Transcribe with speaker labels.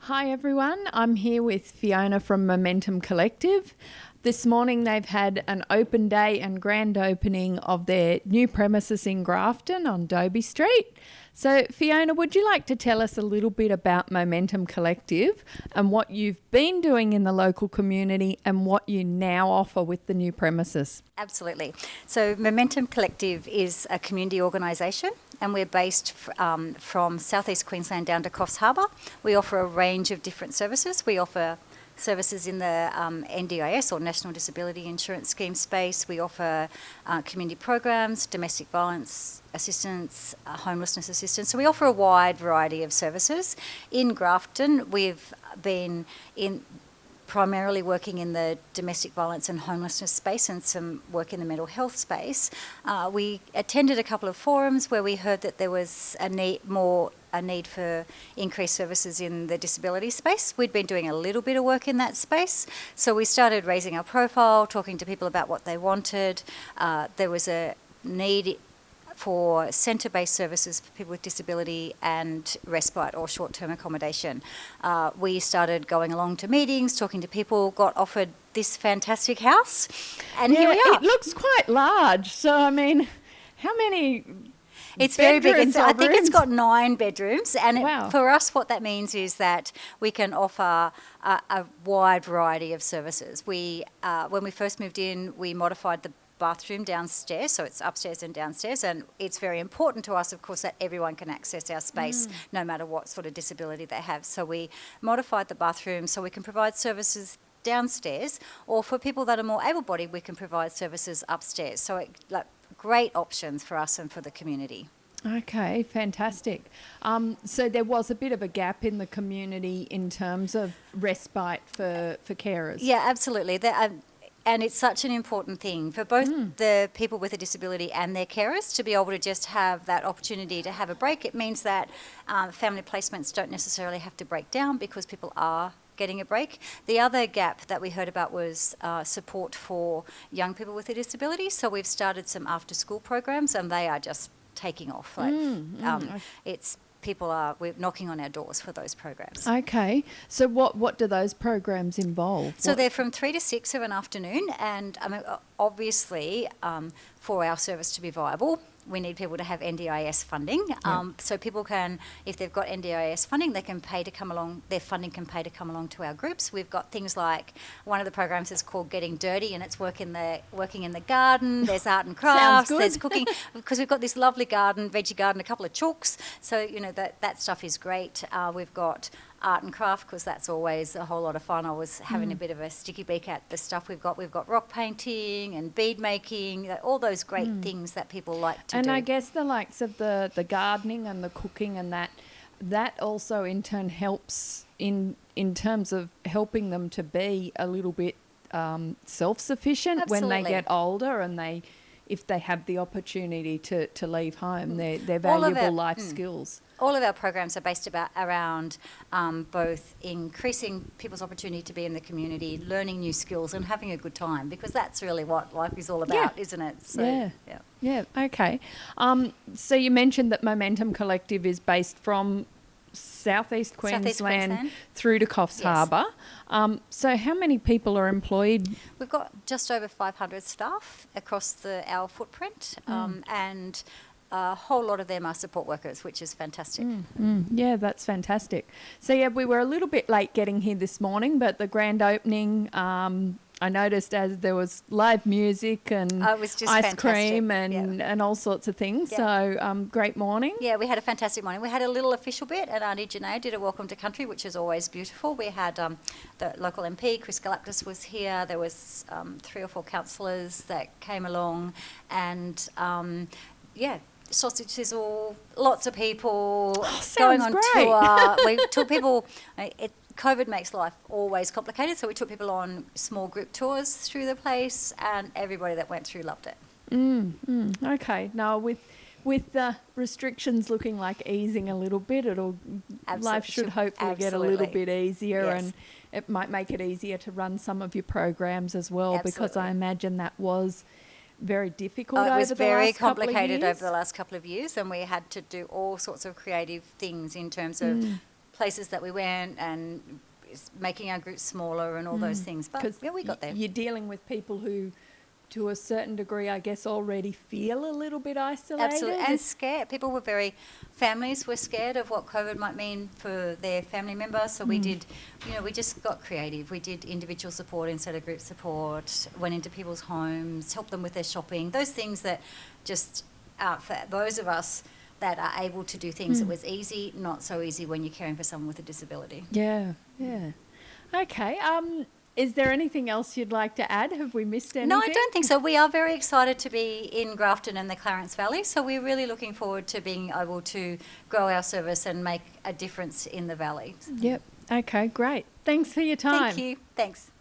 Speaker 1: Hi everyone, I'm here with Fiona from Momentum Collective. This morning they've had an open day and grand opening of their new premises in Grafton on Dobie Street. So Fiona, would you like to tell us a little bit about Momentum Collective and what you've been doing in the local community and what you now offer with the new premises?
Speaker 2: Absolutely. So Momentum Collective is a community organisation and we're based from southeast Queensland down to Coffs Harbour. We offer a range of different services. We offer services in the NDIS or National Disability Insurance Scheme space. We offer community programs, domestic violence assistance, homelessness assistance. So we offer a wide variety of services. In Grafton, we've been primarily working in the domestic violence and homelessness space and some work in the mental health space. We attended a couple of forums where we heard that there was a need for increased services in the disability space. We'd been doing a little bit of work in that space, so we started raising our profile, talking to people about what they wanted. There was a need for centre-based services for people with disability and respite or short-term accommodation. We started going along to meetings, talking to people, got offered this fantastic house, and here we are.
Speaker 1: It looks quite large, so I mean, how many?
Speaker 2: It's very big. I think it's
Speaker 1: rooms?
Speaker 2: got 9 bedrooms, and
Speaker 1: Wow.
Speaker 2: for us what that means is that we can offer a wide variety of services. When we first moved in, we modified the bathroom downstairs, so it's upstairs and downstairs, and it's very important to us, of course, that everyone can access our space no matter what sort of disability they have. So we modified the bathroom so we can provide services downstairs, or for people that are more able-bodied, we can provide services upstairs. So great options for us and for the community.
Speaker 1: Okay, fantastic. So there was a bit of a gap in the community in terms of respite for carers.
Speaker 2: Yeah, absolutely. And it's such an important thing for both the people with a disability and their carers to be able to just have that opportunity to have a break. It means that family placements don't necessarily have to break down because people are getting a break. The other gap that we heard about was support for young people with a disability. So we've started some after-school programs, and they are just taking off. We're knocking on our doors for those programs.
Speaker 1: Okay, so what do those programs involve?
Speaker 2: So they're from 3 to 6 of an afternoon, and obviously for our service to be viable, we need people to have NDIS funding. So people can, if they've got NDIS funding, they can pay to come along, their funding can pay to come along to our groups. We've got things like, one of the programs is called Getting Dirty, and it's working in the garden. There's art and crafts, there's cooking, because we've got this lovely garden, veggie garden, a couple of chalks. So, that stuff is great. We've got art and craft, because that's always a whole lot of fun. I was having a bit of a sticky beak at the stuff we've got. We've got rock painting and bead making, all those great things that people like to do.
Speaker 1: And I guess the likes of the gardening and the cooking and that also in turn helps in terms of helping them to be a little bit self-sufficient when they get older, and if they have the opportunity to leave home, their valuable life skills.
Speaker 2: All of our programs are based around both increasing people's opportunity to be in the community, learning new skills, and having a good time, because that's really what life is all about, isn't it? So,
Speaker 1: yeah. Okay. So you mentioned that Momentum Collective is based from southeast Queensland through to Coffs Harbour. So how many people are employed?
Speaker 2: We've got just over 500 staff across our footprint, and a whole lot of them are support workers, which is fantastic.
Speaker 1: Yeah, that's fantastic. So we were a little bit late getting here this morning, but the grand opening, I noticed as there was live music and
Speaker 2: it was just
Speaker 1: ice
Speaker 2: fantastic.
Speaker 1: cream and all sorts of things.
Speaker 2: Yeah.
Speaker 1: So great morning.
Speaker 2: Yeah, we had a fantastic morning. We had a little official bit, and Auntie Janae did a welcome to country, which is always beautiful. We had the local MP, Chris Galactus, was here. There was 3 or 4 councillors that came along, and sausage sizzle, lots of people going on
Speaker 1: great.
Speaker 2: tour. We took people. COVID makes life always complicated, so we took people on small group tours through the place, and everybody that went through loved it.
Speaker 1: Okay. Now with the restrictions looking like easing a little bit, life should hopefully get a little bit easier, and it might make it easier to run some of your programs as well, because I imagine that was very difficult over the last couple of years.
Speaker 2: It was very complicated over the last couple of years, and we had to do all sorts of creative things in terms of places that we went and making our groups smaller and all those things. But yeah, we got there.
Speaker 1: You're dealing with people who, to a certain degree, I guess, already feel a little bit isolated.
Speaker 2: Absolutely, and scared. People were families were scared of what COVID might mean for their family members. So we did, we just got creative. We did individual support instead of group support, went into people's homes, helped them with their shopping, those things that just, for those of us that are able to do things, it was easy, not so easy when you're caring for someone with a disability.
Speaker 1: Yeah. Okay. Is there anything else you'd like to add? Have we missed anything?
Speaker 2: No, I don't think so. We are very excited to be in Grafton and the Clarence Valley, so we're really looking forward to being able to grow our service and make a difference in the valley.
Speaker 1: Yep. Okay, great. Thanks for your time.
Speaker 2: Thank you. Thanks.